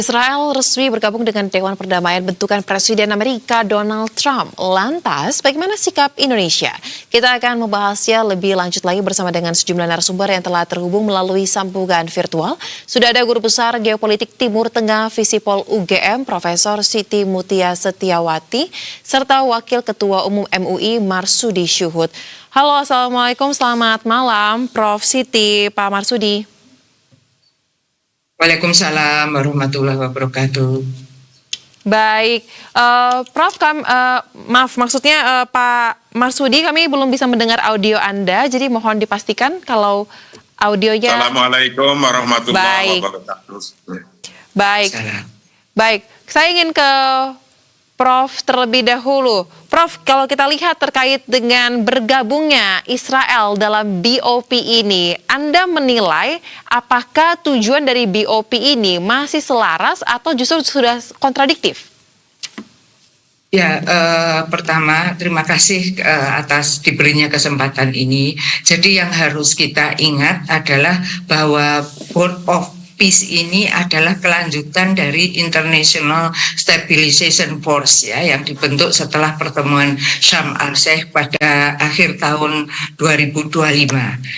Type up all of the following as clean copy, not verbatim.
Israel resmi bergabung dengan Dewan Perdamaian bentukan Presiden Amerika Donald Trump. Lantas, bagaimana sikap Indonesia? Kita akan membahasnya lebih lanjut lagi bersama dengan sejumlah narasumber yang telah terhubung melalui sambungan virtual. Sudah ada Guru Besar Geopolitik Timur Tengah Visipol UGM, Profesor Siti Mutia Setiawati, serta Wakil Ketua Umum MUI Marsudi Syuhud. Halo, Assalamualaikum, selamat malam Prof. Siti, Pak Marsudi. Waalaikumsalam warahmatullahi wabarakatuh. Baik, Prof, maksudnya Pak Marsudi, kami belum bisa mendengar audio Anda, jadi mohon dipastikan kalau audionya. Assalamualaikum warahmatullahi wabarakatuh. Baik, baik. Saya ingin ke Prof terlebih dahulu. Prof, kalau kita lihat terkait dengan bergabungnya Israel dalam BOP ini, Anda menilai apakah tujuan dari BOP ini masih selaras atau justru sudah kontradiktif? Ya, pertama terima kasih atas diberinya kesempatan ini. Jadi yang harus kita ingat adalah bahwa Board of Peace ini adalah kelanjutan dari International Stabilization Force ya, yang dibentuk setelah pertemuan Sharm el-Sheikh pada akhir tahun 2025.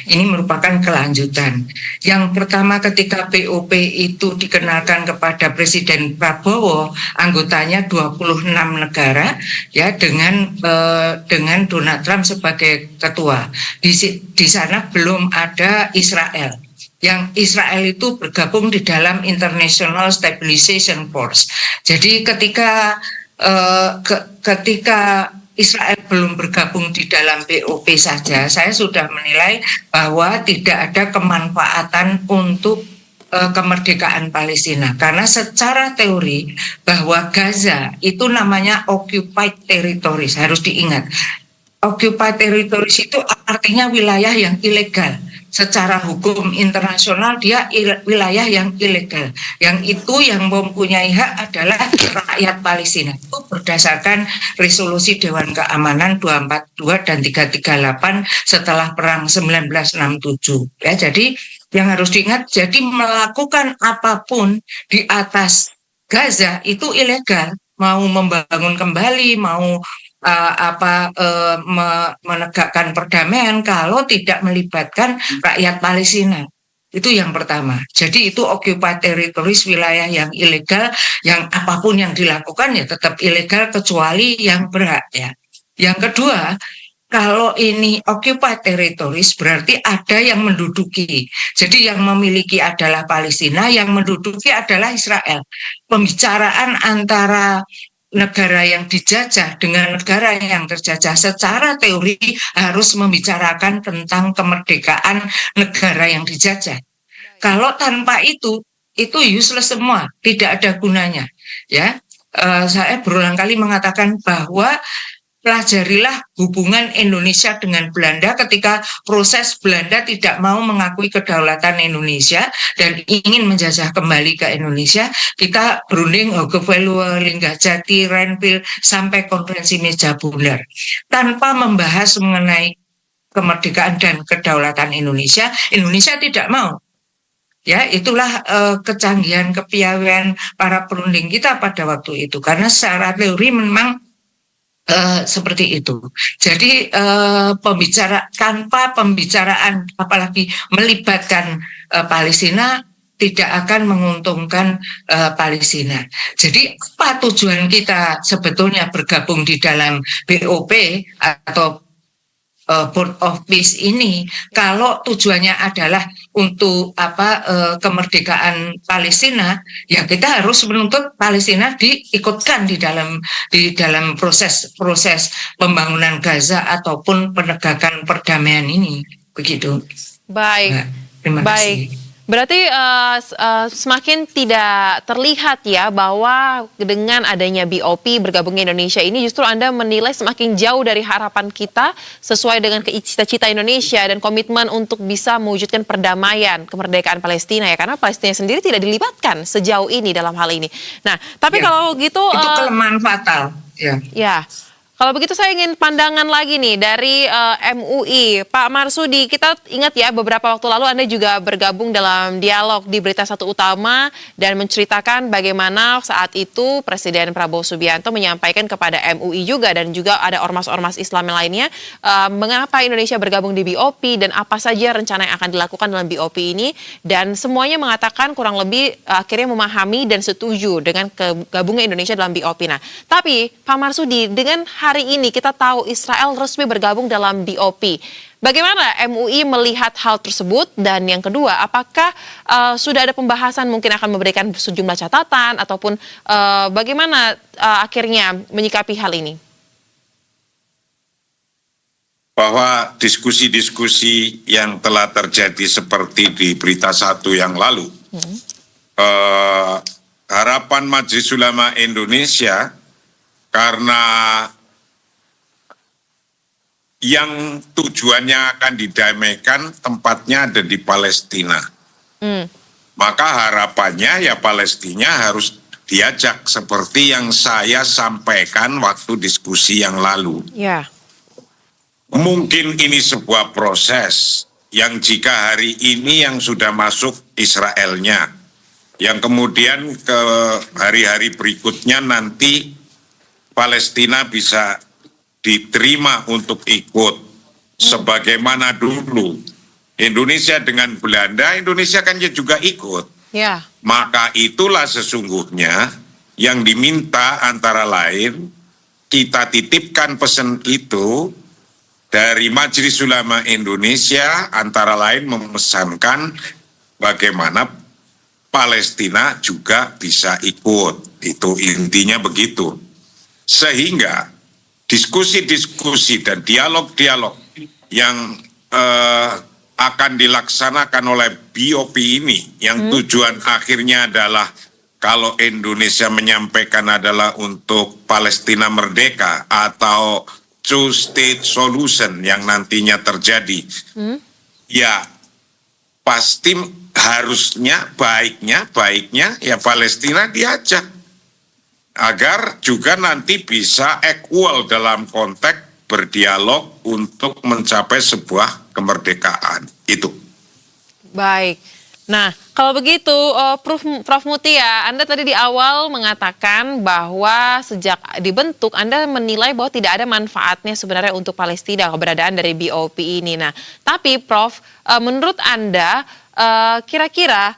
Ini merupakan kelanjutan. Yang pertama, ketika BOP itu dikenalkan kepada Presiden Prabowo, anggotanya 26 negara ya, dengan Donald Trump sebagai ketua. Di sana belum ada Israel. Yang Israel itu bergabung di dalam International Stabilization Force. Jadi ketika Israel belum bergabung di dalam BOP saja, saya sudah menilai bahwa tidak ada kemanfaatan untuk kemerdekaan Palestina, karena secara teori bahwa Gaza itu namanya occupied territories, harus diingat. Occupied territories itu artinya wilayah yang ilegal. Secara hukum internasional dia wilayah yang ilegal. Yang itu yang mempunyai hak adalah rakyat Palestina. Itu berdasarkan resolusi Dewan Keamanan 242 dan 338 setelah perang 1967. Ya, jadi yang harus diingat, jadi melakukan apapun di atas Gaza itu ilegal. Mau membangun kembali, mau menegakkan perdamaian kalau tidak melibatkan rakyat Palestina. Itu yang pertama. Jadi itu occupied territories, wilayah yang ilegal, yang apapun yang dilakukan ya tetap ilegal kecuali yang berhak ya. Yang kedua, kalau ini occupied territories berarti ada yang menduduki. Jadi yang memiliki adalah Palestina, yang menduduki adalah Israel. Pembicaraan antara negara yang dijajah dengan negara yang terjajah secara teori harus membicarakan tentang kemerdekaan negara yang dijajah. Kalau tanpa itu useless semua, tidak ada gunanya. Ya, saya berulang kali mengatakan bahwa pelajarilah hubungan Indonesia dengan Belanda ketika proses Belanda tidak mau mengakui kedaulatan Indonesia dan ingin menjajah kembali ke Indonesia. Kita berunding Hogevelu, Linggajati, Renville sampai konferensi meja bundar tanpa membahas mengenai kemerdekaan dan kedaulatan Indonesia. Indonesia tidak mau. Ya, itulah kecanggihan kepiawaian para perunding kita pada waktu itu, karena secara teori memang seperti itu. Jadi tanpa pembicaraan apalagi melibatkan Palestina tidak akan menguntungkan Palestina. Jadi apa tujuan kita sebetulnya bergabung di dalam BOP atau Board of Peace ini? Kalau tujuannya adalah untuk kemerdekaan Palestina, ya kita harus menuntut Palestina diikutkan di dalam proses pembangunan Gaza ataupun penegakan perdamaian ini, begitu. Baik, nah, terima kasih. Berarti semakin tidak terlihat ya bahwa dengan adanya BOP bergabungnya Indonesia ini justru Anda menilai semakin jauh dari harapan kita sesuai dengan cita-cita Indonesia dan komitmen untuk bisa mewujudkan perdamaian kemerdekaan Palestina ya, karena Palestina sendiri tidak dilibatkan sejauh ini dalam hal ini. Nah, tapi kalau gitu itu kelemahan fatal. Ya. Kalau begitu saya ingin pandangan lagi nih dari MUI. Pak Marsudi, kita ingat ya beberapa waktu lalu Anda juga bergabung dalam dialog di Berita Satu Utama dan menceritakan bagaimana saat itu Presiden Prabowo Subianto menyampaikan kepada MUI juga dan juga ada ormas-ormas Islam lainnya mengapa Indonesia bergabung di BOP dan apa saja rencana yang akan dilakukan dalam BOP ini, dan semuanya mengatakan kurang lebih akhirnya memahami dan setuju dengan gabungnya Indonesia dalam BOP. Nah, tapi Pak Marsudi, dengan hari ini kita tahu Israel resmi bergabung dalam BOP. Bagaimana MUI melihat hal tersebut? Dan yang kedua, apakah sudah ada pembahasan mungkin akan memberikan sejumlah catatan ataupun bagaimana akhirnya menyikapi hal ini? Bahwa diskusi-diskusi yang telah terjadi seperti di Berita Satu yang lalu, harapan Majelis Ulama Indonesia karena yang tujuannya akan didamaikan tempatnya ada di Palestina. Maka harapannya ya Palestina harus diajak seperti yang saya sampaikan waktu diskusi yang lalu. Ya. Mungkin ini sebuah proses yang jika hari ini yang sudah masuk Israelnya, yang kemudian ke hari-hari berikutnya nanti Palestina bisa diterima untuk ikut sebagaimana dulu Indonesia dengan Belanda, Indonesia kan juga ikut. Ya. Maka itulah sesungguhnya yang diminta antara lain kita titipkan pesan itu dari Majelis Ulama Indonesia, antara lain memesankan bagaimana Palestina juga bisa ikut. Itu intinya begitu. Sehingga diskusi-diskusi dan dialog-dialog yang akan dilaksanakan oleh BOP ini, yang tujuan akhirnya adalah kalau Indonesia menyampaikan adalah untuk Palestina merdeka atau two-state solution yang nantinya terjadi, ya pasti harusnya baiknya ya Palestina diajak agar juga nanti bisa equal dalam konteks berdialog untuk mencapai sebuah kemerdekaan itu. Baik. Nah, kalau begitu, Prof. Mutia, Anda tadi di awal mengatakan bahwa sejak dibentuk, Anda menilai bahwa tidak ada manfaatnya sebenarnya untuk Palestina keberadaan dari BOP ini. Nah, tapi Prof, menurut Anda, kira-kira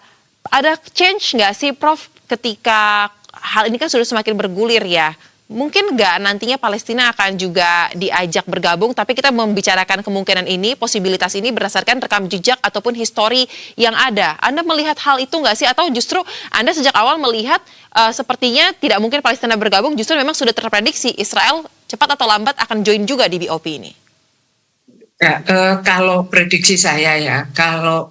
ada change nggak sih, Prof, ketika hal ini kan sudah semakin bergulir ya? Mungkin nggak nantinya Palestina akan juga diajak bergabung, tapi kita membicarakan kemungkinan ini, posibilitas ini berdasarkan rekam jejak ataupun histori yang ada. Anda melihat hal itu nggak sih? Atau justru Anda sejak awal melihat sepertinya tidak mungkin Palestina bergabung, justru memang sudah terprediksi Israel cepat atau lambat akan join juga di BOP ini? Ya, kalau prediksi saya ya, kalau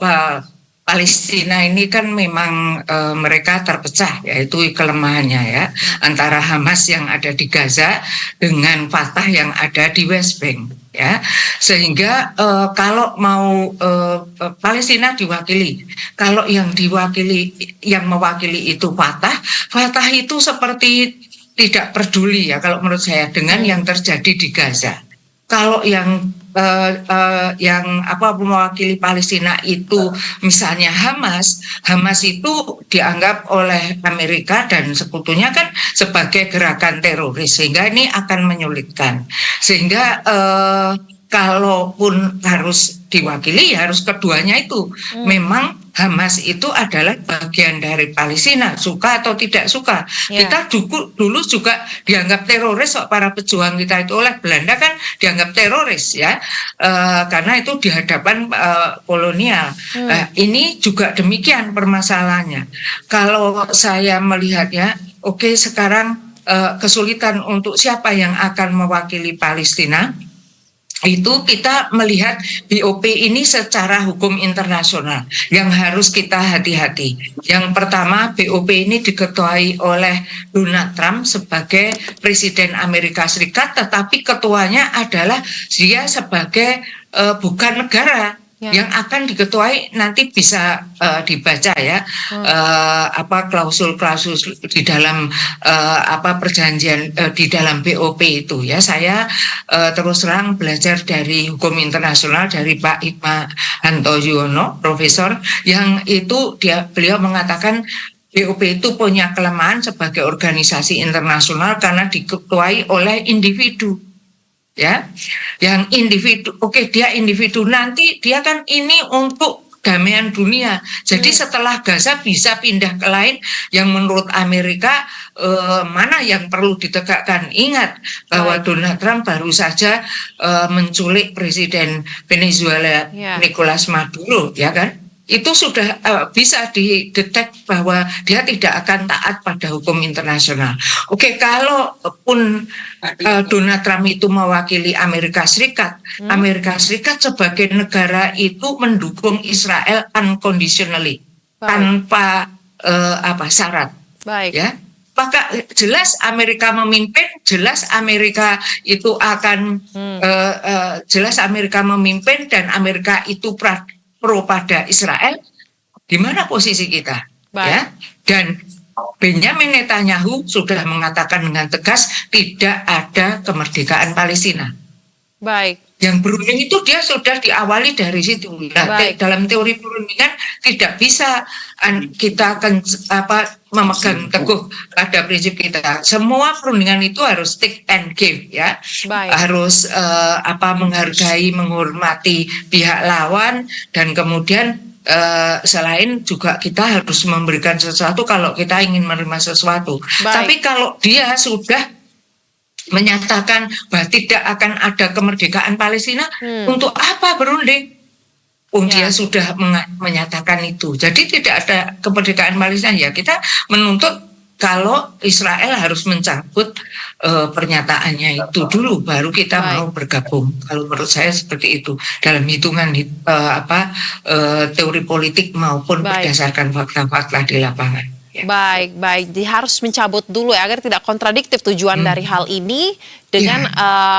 Palestina ini kan memang mereka terpecah, yaitu kelemahannya ya, antara Hamas yang ada di Gaza dengan Fatah yang ada di West Bank ya, sehingga kalau mau Palestina diwakili, kalau yang mewakili itu Fatah itu seperti tidak peduli ya kalau menurut saya dengan yang terjadi di Gaza. Kalau yang mewakili Palestina itu misalnya Hamas itu dianggap oleh Amerika dan sekutunya kan sebagai gerakan teroris, sehingga ini akan menyulitkan. Sehingga kalaupun harus diwakili, harus keduanya itu. Memang Hamas itu adalah bagian dari Palestina, suka atau tidak suka. Kita dulu juga dianggap teroris, para pejuang kita itu oleh Belanda kan dianggap teroris ya, karena itu di hadapan kolonial. Ini juga demikian permasalahannya. Kalau saya melihatnya, oke, sekarang kesulitan untuk siapa yang akan mewakili Palestina. Itu kita melihat BOP ini secara hukum internasional yang harus kita hati-hati. Yang pertama, BOP ini diketuai oleh Donald Trump sebagai Presiden Amerika Serikat, tetapi ketuanya adalah dia sebagai bukan negara. yang akan diketuai nanti bisa dibaca ya apa klausul-klausul di dalam apa perjanjian di dalam BOP itu ya. Saya terus terang belajar dari hukum internasional dari Pak Hikmahanto Yuwono, profesor, yang itu beliau mengatakan BOP itu punya kelemahan sebagai organisasi internasional karena diketuai oleh individu. Ya, yang individu, oke, dia individu, nanti dia kan ini untuk damaian dunia. Jadi setelah Gaza bisa pindah ke lain yang menurut Amerika mana yang perlu ditegakkan. Ingat bahwa Donald Trump baru saja menculik Presiden Venezuela Nicolas Maduro, ya kan? Itu sudah bisa didetek bahwa dia tidak akan taat pada hukum internasional. Oke, kalaupun Donald Trump itu mewakili Amerika Serikat, Amerika Serikat sebagai negara itu mendukung Israel unconditionally, tanpa apa syarat. Baik. Ya. Maka jelas Amerika memimpin, jelas Amerika itu akan jelas Amerika memimpin dan Amerika itu pro pada Israel. Di mana posisi kita? Baik. Ya. Dan Benjamin Netanyahu sudah mengatakan dengan tegas tidak ada kemerdekaan Palestina. Baik. Yang berunding itu dia sudah diawali dari situ. Nah, dalam teori perundingan tidak bisa kita akan memegang teguh pada prinsip kita. Semua perundingan itu harus take and give, ya. Baik. Harus menghargai, menghormati pihak lawan, dan kemudian selain juga kita harus memberikan sesuatu kalau kita ingin menerima sesuatu. Baik. Tapi kalau dia sudah menyatakan bahwa tidak akan ada kemerdekaan Palestina, untuk apa berunding? Dia sudah menyatakan itu. Jadi tidak ada kemerdekaan Palestina. Ya, kita menuntut kalau Israel harus mencabut pernyataannya itu dulu, baru kita mau bergabung. Kalau menurut saya seperti itu dalam hitungan teori politik maupun berdasarkan fakta-fakta di lapangan. Ya. Baik. Harus mencabut dulu ya agar tidak kontradiktif tujuan dari hal ini dengan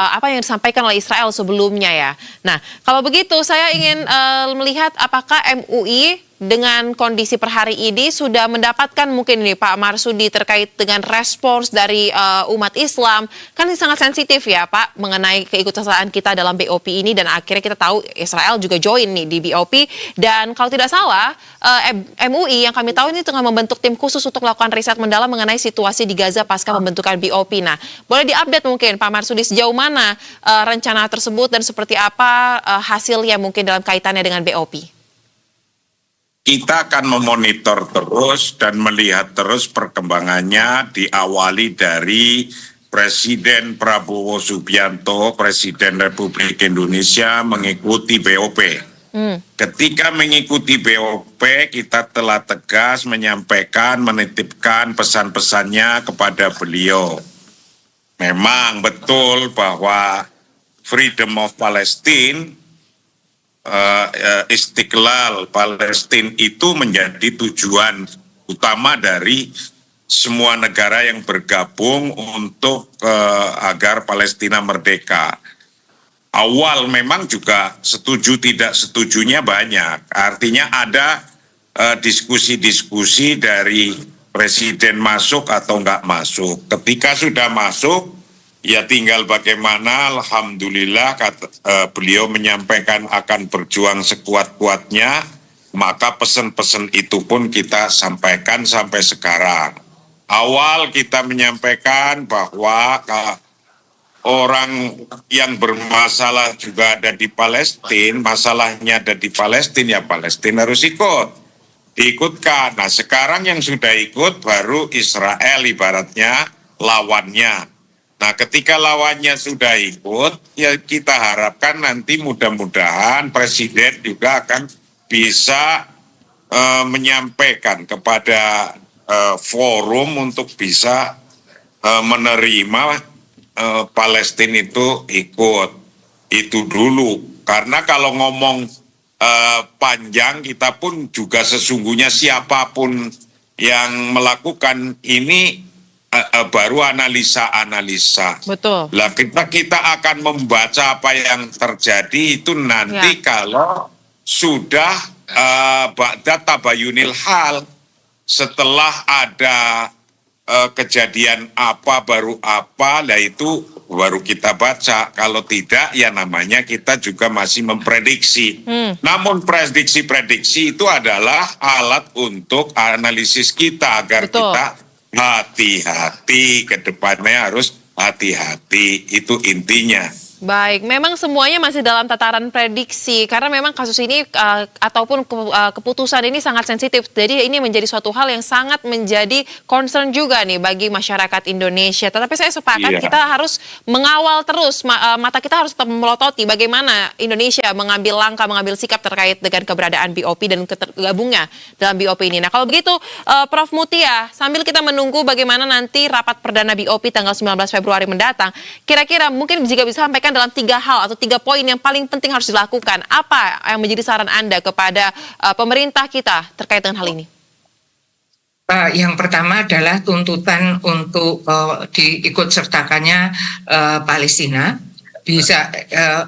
apa yang disampaikan oleh Israel sebelumnya ya. Nah, kalau begitu saya ingin melihat apakah MUI dengan kondisi per hari ini sudah mendapatkan mungkin ini Pak Marsudi terkait dengan respons dari umat Islam. Kan ini sangat sensitif ya Pak mengenai keikutsertaan kita dalam BOP ini, dan akhirnya kita tahu Israel juga join nih di BOP, dan kalau tidak salah MUI yang kami tahu ini tengah membentuk tim khusus untuk melakukan riset mendalam mengenai situasi di Gaza pasca pembentukan BOP. Nah, boleh diupdate mungkin Pak Marsudi sejauh mana rencana tersebut dan seperti apa hasilnya mungkin dalam kaitannya dengan BOP? Kita akan memonitor terus dan melihat terus perkembangannya, diawali dari Presiden Prabowo Subianto, Presiden Republik Indonesia mengikuti BOP. Ketika mengikuti BOP, kita telah tegas menyampaikan, menitipkan pesan-pesannya kepada beliau. Memang betul bahwa Freedom of Palestine, Istiqlal Palestina itu menjadi tujuan utama dari semua negara yang bergabung untuk agar Palestina merdeka. Awal memang juga setuju tidak setujunya banyak. Artinya ada diskusi-diskusi dari presiden masuk atau enggak masuk. Ketika sudah masuk, ya tinggal bagaimana. Alhamdulillah beliau menyampaikan akan berjuang sekuat-kuatnya, maka pesan-pesan itu pun kita sampaikan sampai sekarang. Awal kita menyampaikan bahwa orang yang bermasalah juga ada di Palestina, masalahnya ada di Palestina, ya Palestina harus diikutkan. Nah, sekarang yang sudah ikut baru Israel ibaratnya lawannya. Nah, ketika lawannya sudah ikut, ya kita harapkan nanti mudah-mudahan Presiden juga akan bisa menyampaikan kepada forum untuk bisa menerima Palestina itu ikut. Itu dulu. Karena kalau ngomong panjang, kita pun juga sesungguhnya siapapun yang melakukan ini baru analisa-analisa. Betul. Lah kita akan membaca apa yang terjadi itu nanti kalau sudah ba'da tabayunil hal, setelah ada kejadian apa baru apa, lah itu baru kita baca. Kalau tidak, ya namanya kita juga masih memprediksi. Namun prediksi-prediksi itu adalah alat untuk analisis kita agar Betul. kita hati-hati, ke depannya harus hati-hati, itu intinya. Baik, memang semuanya masih dalam tataran prediksi karena memang kasus ini ataupun keputusan ini sangat sensitif. Jadi ini menjadi suatu hal yang sangat menjadi concern juga nih bagi masyarakat Indonesia. Tetapi saya sepakat kita harus mengawal terus, mata kita harus tetap melototi bagaimana Indonesia mengambil langkah, mengambil sikap terkait dengan keberadaan BOP dan tergabungnya dalam BOP ini. Nah kalau begitu Prof. Mutia, sambil kita menunggu bagaimana nanti rapat perdana BOP tanggal 19 Februari mendatang, kira-kira mungkin jika bisa sampaikan dalam 3 hal atau 3 poin yang paling penting harus dilakukan. Apa yang menjadi saran Anda kepada pemerintah kita terkait dengan hal ini? Yang pertama adalah tuntutan untuk diikut sertakannya Palestina. Bisa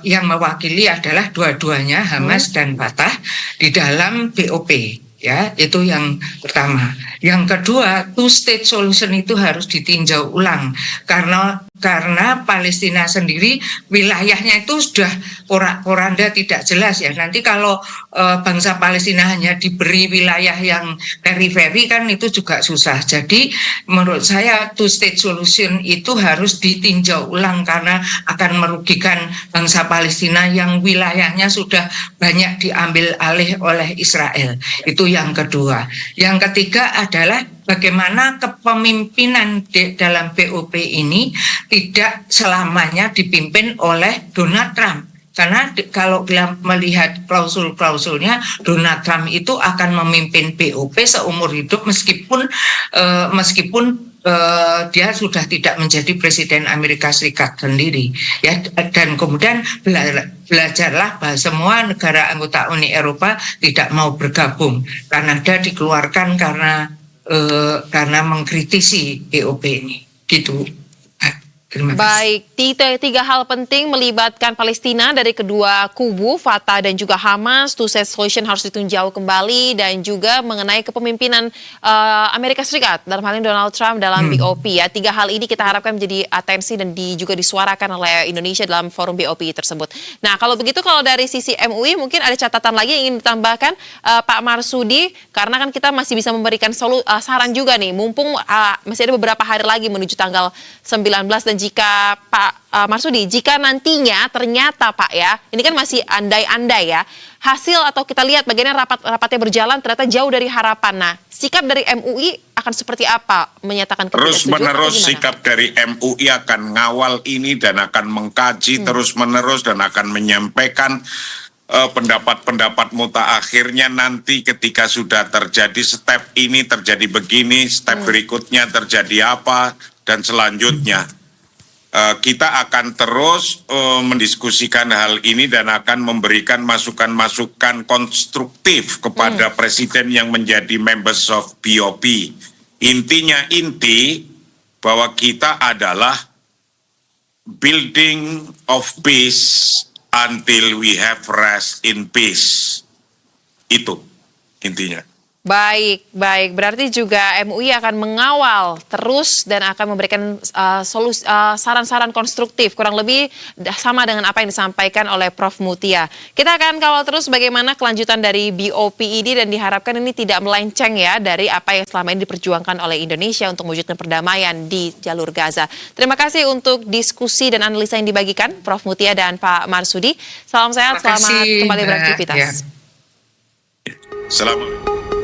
yang mewakili adalah dua-duanya, Hamas dan Fatah, di dalam BOP. Ya, itu yang pertama. Yang kedua, two state solution itu harus ditinjau ulang karena Palestina sendiri wilayahnya itu sudah porak-poranda tidak jelas ya. Nanti kalau bangsa Palestina hanya diberi wilayah yang periferi kan itu juga susah. Jadi menurut saya two state solution itu harus ditinjau ulang karena akan merugikan bangsa Palestina yang wilayahnya sudah banyak diambil alih oleh Israel. Itu yang kedua. Yang ketiga adalah bagaimana kepemimpinan dalam BOP ini tidak selamanya dipimpin oleh Donald Trump. Karena kalau kita melihat klausul-klausulnya, Donald Trump itu akan memimpin BOP seumur hidup meskipun dia sudah tidak menjadi presiden Amerika Serikat sendiri. Ya, dan kemudian belajarlah bahwa semua negara anggota Uni Eropa tidak mau bergabung. Kanada dikeluarkan karena mengkritisi BOP ini, gitu. Terima kasih. Baik, 3 hal penting melibatkan Palestina dari kedua kubu, Fatah dan juga Hamas. Two state solution harus ditinjau kembali dan juga mengenai kepemimpinan Amerika Serikat dalam hal ini Donald Trump dalam BOP ya. 3 hal ini kita harapkan menjadi atensi dan juga disuarakan oleh Indonesia dalam forum BOP tersebut. Nah, kalau begitu kalau dari sisi MUI mungkin ada catatan lagi yang ingin ditambahkan Pak Marsudi, karena kan kita masih bisa memberikan saran juga nih, mumpung masih ada beberapa hari lagi menuju tanggal 19 dan jika Pak Marsudi, jika nantinya ternyata Pak ya, ini kan masih andai-andai ya, hasil atau kita lihat bagaimana rapatnya berjalan ternyata jauh dari harapan. Nah, sikap dari MUI akan seperti apa? Menyatakan terus-menerus sikap dari MUI akan ngawal ini dan akan mengkaji terus-menerus dan akan menyampaikan pendapat-pendapat mutakhirnya nanti ketika sudah terjadi step ini terjadi begini, step berikutnya terjadi apa, dan selanjutnya. Kita akan terus mendiskusikan hal ini dan akan memberikan masukan-masukan konstruktif kepada Presiden yang menjadi members of BOP. Intinya bahwa kita adalah building of peace until we have rest in peace. Itu intinya. Baik. Berarti juga MUI akan mengawal terus dan akan memberikan saran-saran konstruktif, kurang lebih sama dengan apa yang disampaikan oleh Prof. Mutia. Kita akan kawal terus bagaimana kelanjutan dari BOP ini dan diharapkan ini tidak melenceng ya dari apa yang selama ini diperjuangkan oleh Indonesia untuk mewujudkan perdamaian di jalur Gaza. Terima kasih untuk diskusi dan analisa yang dibagikan Prof. Mutia dan Pak Marsudi. Salam sehat, selamat kembali beraktivitas. Selamat.